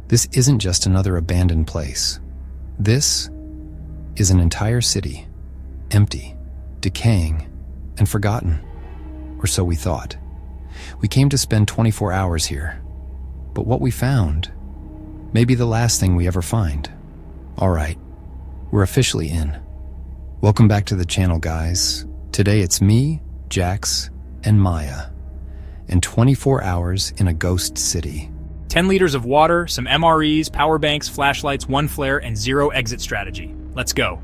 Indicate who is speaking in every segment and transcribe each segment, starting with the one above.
Speaker 1: This isn't just another abandoned place. This is an entire city, empty, decaying, and forgotten. Or so we thought. We came to spend 24 hours here. But what we found may be the last thing we ever find. All right, we're officially in. Welcome back to the channel, guys. Today it's me, Jax, and Maya. And 24 hours in a ghost city.
Speaker 2: 10 liters of water, some MREs, power banks, flashlights, 1 flare, and 0 exit strategy. Let's go.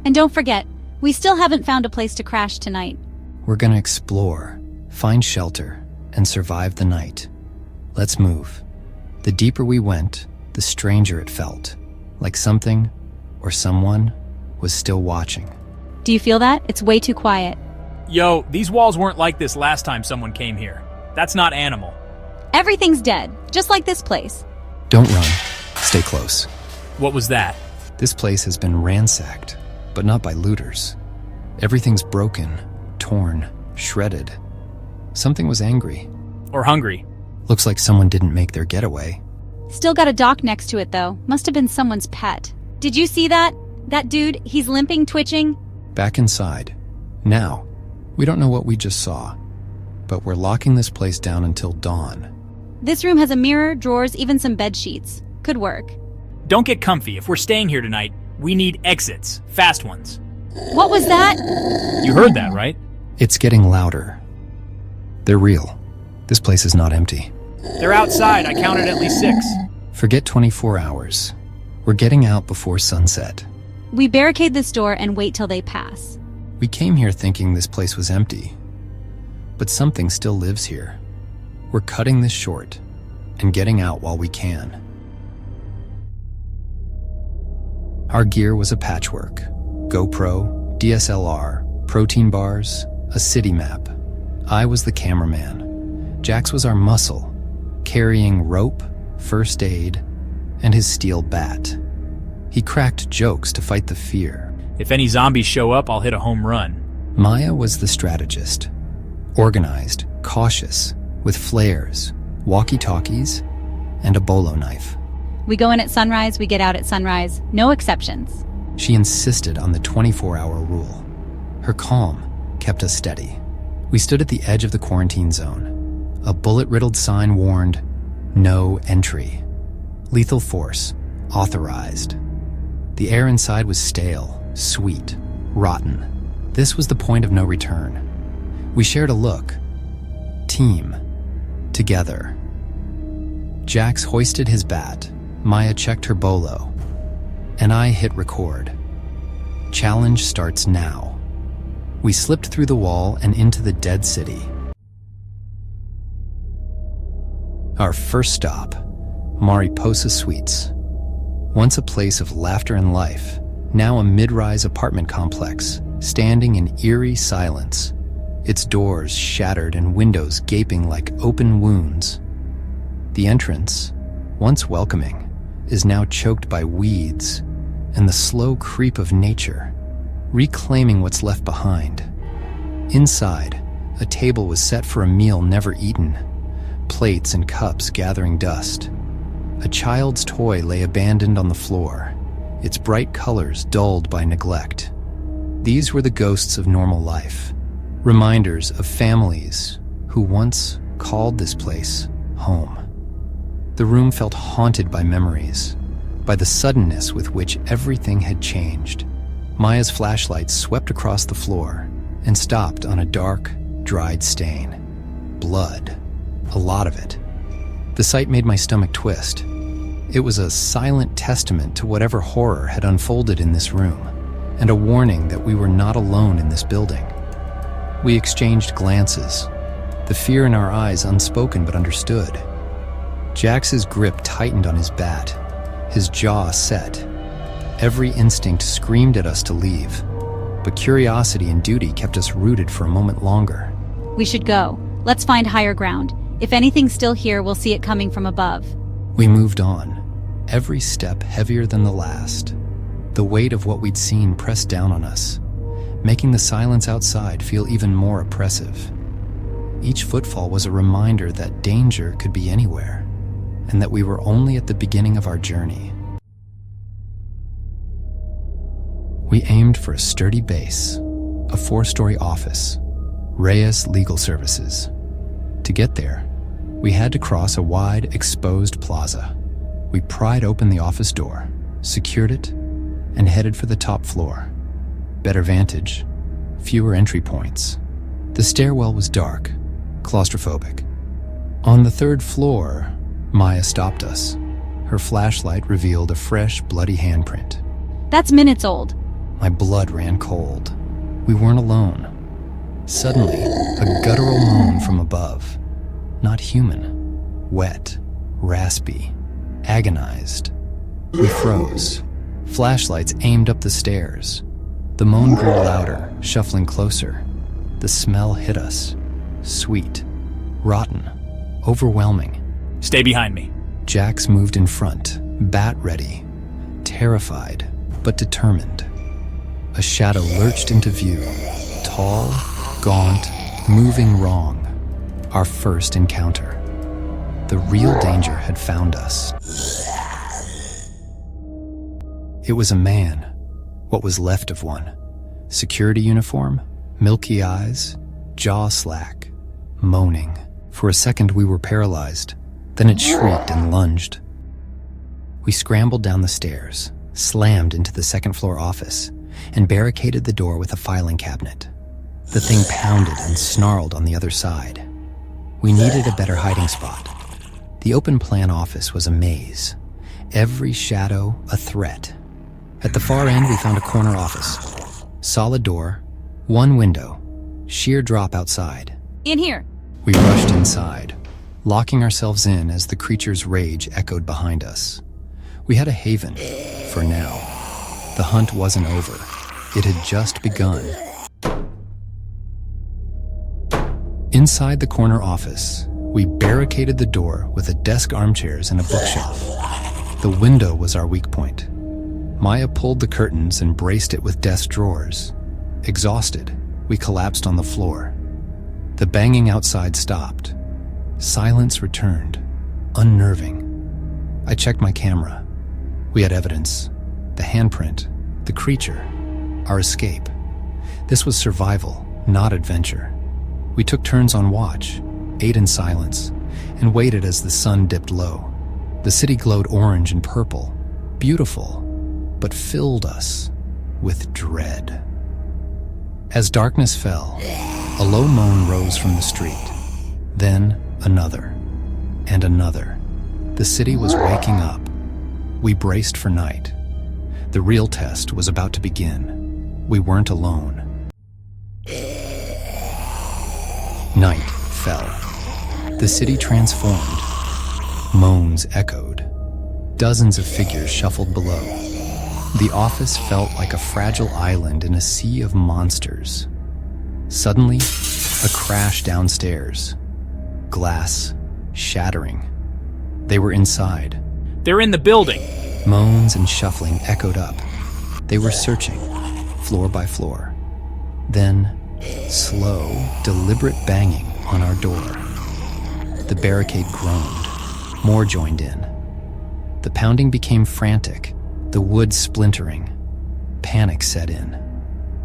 Speaker 3: And don't forget, we still haven't found a place to crash tonight.
Speaker 1: We're gonna explore, find shelter, and survive the night. Let's move. The deeper we went, the stranger it felt. Like something, or someone, was still watching.
Speaker 3: Do you feel that? It's way too quiet.
Speaker 2: Yo, these walls weren't like this last time someone came here. That's not animal.
Speaker 3: Everything's dead, just like this place.
Speaker 1: Don't run. Stay close.
Speaker 2: What was that?
Speaker 1: This place has been ransacked, but not by looters. Everything's broken, torn, shredded. Something was angry.
Speaker 2: Or hungry.
Speaker 1: Looks like someone didn't make their getaway.
Speaker 3: Still got a dock next to it, though. Must have been someone's pet. Did you see that? That dude, he's limping, twitching.
Speaker 1: Back inside. Now, we don't know what we just saw, but we're locking this place down until dawn.
Speaker 3: This room has a mirror, drawers, even some bed sheets. Could work.
Speaker 2: Don't get comfy. If we're staying here tonight, we need exits. Fast ones.
Speaker 3: What was that?
Speaker 2: You heard that, right?
Speaker 1: It's getting louder. They're real. This place is not empty.
Speaker 2: They're outside. I counted at least 6.
Speaker 1: Forget 24 hours. We're getting out before sunset.
Speaker 3: We barricade this door and wait till they pass.
Speaker 1: We came here thinking this place was empty, but something still lives here. We're cutting this short and getting out while we can. Our gear was a patchwork: GoPro, DSLR, protein bars, a city map. I was the cameraman. Jax was our muscle, carrying rope, first aid, and his steel bat. He cracked jokes to fight the fear.
Speaker 2: If any zombies show up, I'll hit a home run.
Speaker 1: Maya was the strategist. Organized, cautious, with flares, walkie-talkies, and a bolo knife.
Speaker 3: We go in at sunrise, we get out at sunrise. No exceptions.
Speaker 1: She insisted on the 24-hour rule. Her calm kept us steady. We stood at the edge of the quarantine zone. A bullet-riddled sign warned, "No entry." Lethal force, authorized. The air inside was stale, sweet, rotten. This was the point of no return. We shared a look. Team. Together. Jax hoisted his bat, Maya checked her bolo, and I hit record. Challenge starts now. We slipped through the wall and into the dead city. Our first stop, Mariposa Suites. Once a place of laughter and life, now a mid-rise apartment complex, standing in eerie silence. Its doors shattered and windows gaping like open wounds. The entrance, once welcoming, is now choked by weeds and the slow creep of nature, reclaiming what's left behind. Inside, a table was set for a meal never eaten, plates and cups gathering dust. A child's toy lay abandoned on the floor, its bright colors dulled by neglect. These were the ghosts of normal life, reminders of families who once called this place home. The room felt haunted by memories, by the suddenness with which everything had changed. Maya's flashlight swept across the floor and stopped on a dark, dried stain. Blood. A lot of it. The sight made my stomach twist. It was a silent testament to whatever horror had unfolded in this room, and a warning that we were not alone in this building. We exchanged glances, the fear in our eyes unspoken but understood. Jax's grip tightened on his bat, his jaw set. Every instinct screamed at us to leave, but curiosity and duty kept us rooted for a moment longer.
Speaker 3: We should go. Let's find higher ground. If anything's still here, we'll see it coming from above.
Speaker 1: We moved on, every step heavier than the last. The weight of what we'd seen pressed down on us, making the silence outside feel even more oppressive. Each footfall was a reminder that danger could be anywhere, and that we were only at the beginning of our journey. We aimed for a sturdy base, a 4-story office, Reyes Legal Services. To get there, we had to cross a wide, exposed plaza. We pried open the office door, secured it, and headed for the top floor. Better vantage, fewer entry points. The stairwell was dark, claustrophobic. On the 3rd floor, Maya stopped us. Her flashlight revealed a fresh, bloody handprint.
Speaker 3: That's minutes old.
Speaker 1: My blood ran cold. We weren't alone. Suddenly, a guttural moan from above. Not human. Wet, raspy, agonized. We froze. Flashlights aimed up the stairs. The moan grew louder, shuffling closer. The smell hit us. Sweet, rotten, overwhelming.
Speaker 2: Stay behind me.
Speaker 1: Jax moved in front, bat ready, terrified, but determined. A shadow lurched into view, tall, gaunt, moving wrong. Our first encounter. The real danger had found us. It was a man, what was left of one. Security uniform, milky eyes, jaw slack, moaning. For a second we were paralyzed. Then it shrieked and lunged. We scrambled down the stairs, slammed into the 2nd floor office, and barricaded the door with a filing cabinet. The thing pounded and snarled on the other side. We needed a better hiding spot. The open plan office was a maze. Every shadow a threat. At the far end we found a corner office. Solid door, 1 window, sheer drop outside.
Speaker 3: In here.
Speaker 1: We rushed inside, locking ourselves in as the creature's rage echoed behind us. We had a haven, for now. The hunt wasn't over. It had just begun. Inside the corner office, we barricaded the door with a desk, armchairs, and a bookshelf. The window was our weak point. Maya pulled the curtains and braced it with desk drawers. Exhausted, we collapsed on the floor. The banging outside stopped. Silence returned, unnerving. I checked my camera. We had evidence. The handprint, the creature, our escape. This was survival, not adventure. We took turns on watch, ate in silence, and waited as the sun dipped low. The city glowed orange and purple, beautiful, but filled us with dread. As darkness fell, a low moan rose from the street. Then another, and another. The city was waking up. We braced for night. The real test was about to begin. We weren't alone. Night fell. The city transformed. Moans echoed. Dozens of figures shuffled below. The office felt like a fragile island in a sea of monsters. Suddenly, a crash downstairs. Glass shattering. They were inside.
Speaker 2: They're in the building.
Speaker 1: Moans and shuffling echoed up. They were searching, floor by floor. Then, slow, deliberate banging on our door. The barricade groaned. More joined in. The pounding became frantic, the wood splintering. Panic set in.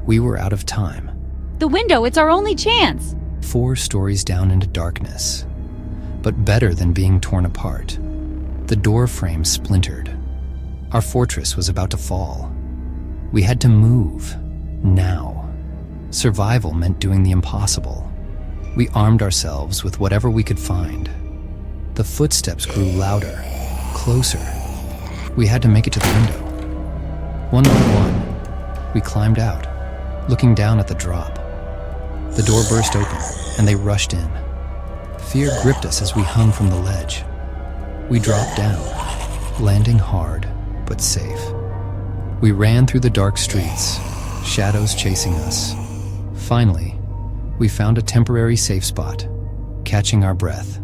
Speaker 1: We were out of time.
Speaker 3: The window, it's our only chance.
Speaker 1: 4 stories down into darkness. But better than being torn apart. The door frame splintered. Our fortress was about to fall. We had to move, now. Survival meant doing the impossible. We armed ourselves with whatever we could find. The footsteps grew louder, closer. We had to make it to the window. One by one, we climbed out, looking down at the drop. The door burst open, and they rushed in. Fear gripped us as we hung from the ledge. We dropped down, landing hard, but safe. We ran through the dark streets, shadows chasing us. Finally, we found a temporary safe spot, catching our breath.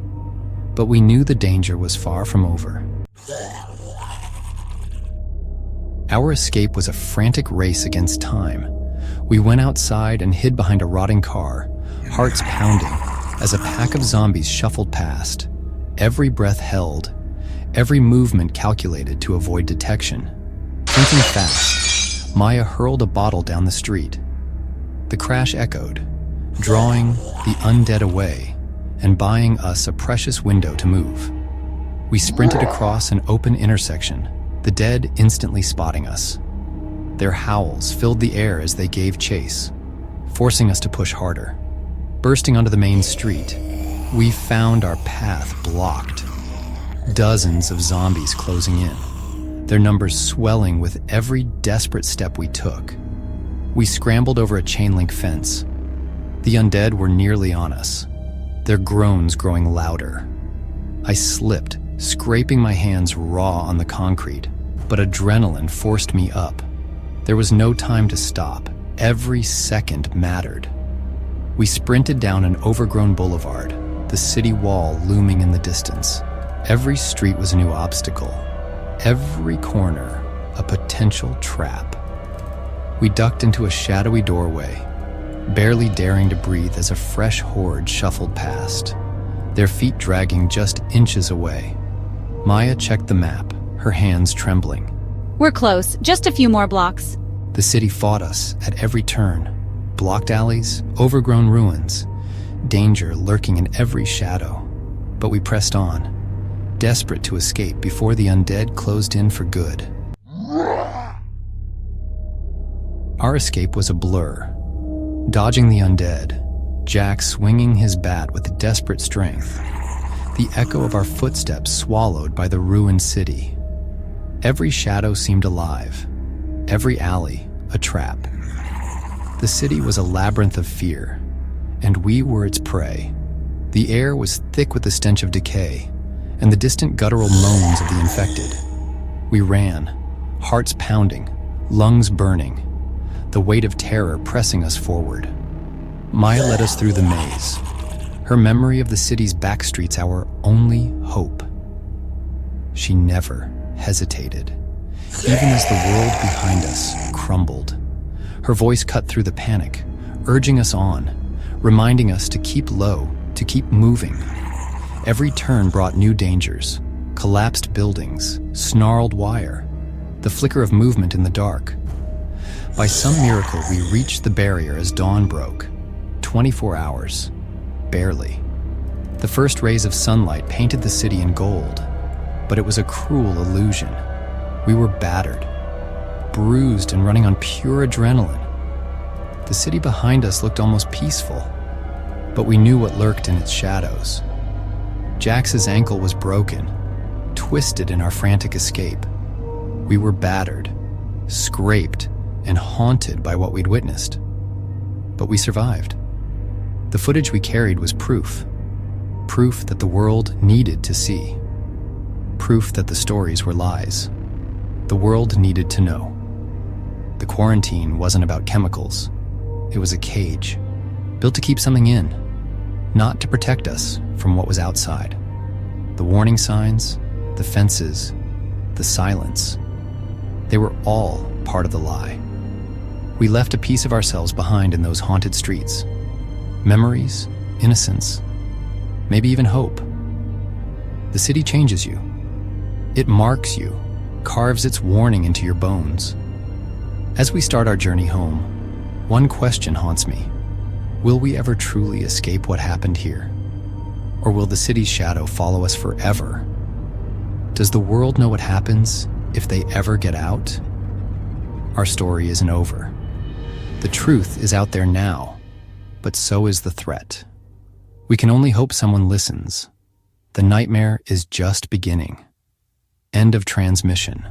Speaker 1: But we knew the danger was far from over. Our escape was a frantic race against time. We went outside and hid behind a rotting car, hearts pounding, as a pack of zombies shuffled past. Every breath held, every movement calculated to avoid detection. Thinking fast, Maya hurled a bottle down the street. The crash echoed, drawing the undead away and buying us a precious window to move. We sprinted across an open intersection, the dead instantly spotting us. Their howls filled the air as they gave chase, forcing us to push harder. Bursting onto the main street, we found our path blocked. Dozens of zombies closing in, their numbers swelling with every desperate step we took. We scrambled over a chain-link fence. The undead were nearly on us, their groans growing louder. I slipped, scraping my hands raw on the concrete, but adrenaline forced me up. There was no time to stop. Every second mattered. We sprinted down an overgrown boulevard, the city wall looming in the distance. Every street was a new obstacle. Every corner, a potential trap. We ducked into a shadowy doorway, barely daring to breathe as a fresh horde shuffled past, their feet dragging just inches away. Maya checked the map, her hands trembling.
Speaker 3: We're close, just a few more blocks.
Speaker 1: The city fought us at every turn. Blocked alleys, overgrown ruins, danger lurking in every shadow. But we pressed on, desperate to escape before the undead closed in for good. Our escape was a blur. Dodging the undead, Jack swinging his bat with desperate strength, the echo of our footsteps swallowed by the ruined city. Every shadow seemed alive, every alley a trap. The city was a labyrinth of fear, and we were its prey. The air was thick with the stench of decay and the distant guttural moans of the infected. We ran, hearts pounding, lungs burning, the weight of terror pressing us forward. Maya led us through the maze, her memory of the city's backstreets our only hope. She never hesitated, even as the world behind us crumbled. Her voice cut through the panic, urging us on, reminding us to keep low, to keep moving. Every turn brought new dangers, collapsed buildings, snarled wire, the flicker of movement in the dark. By some miracle, we reached the barrier as dawn broke. 24 hours, barely. The first rays of sunlight painted the city in gold, but it was a cruel illusion. We were battered, bruised and running on pure adrenaline. The city behind us looked almost peaceful, but we knew what lurked in its shadows. Jax's ankle was broken, twisted in our frantic escape. We were battered, scraped, and haunted by what we'd witnessed. But we survived. The footage we carried was proof that the world needed to see. Proof that the stories were lies. The world needed to know. The quarantine wasn't about chemicals. It was a cage, built to keep something in, not to protect us from what was outside. The warning signs, the fences, the silence, they were all part of the lie. We left a piece of ourselves behind in those haunted streets. Memories, innocence, maybe even hope. The city changes you. It marks you, carves its warning into your bones. As we start our journey home, one question haunts me. Will we ever truly escape what happened here? Or will the city's shadow follow us forever? Does the world know what happens if they ever get out? Our story isn't over. The truth is out there now, but so is the threat. We can only hope someone listens. The nightmare is just beginning. End of transmission.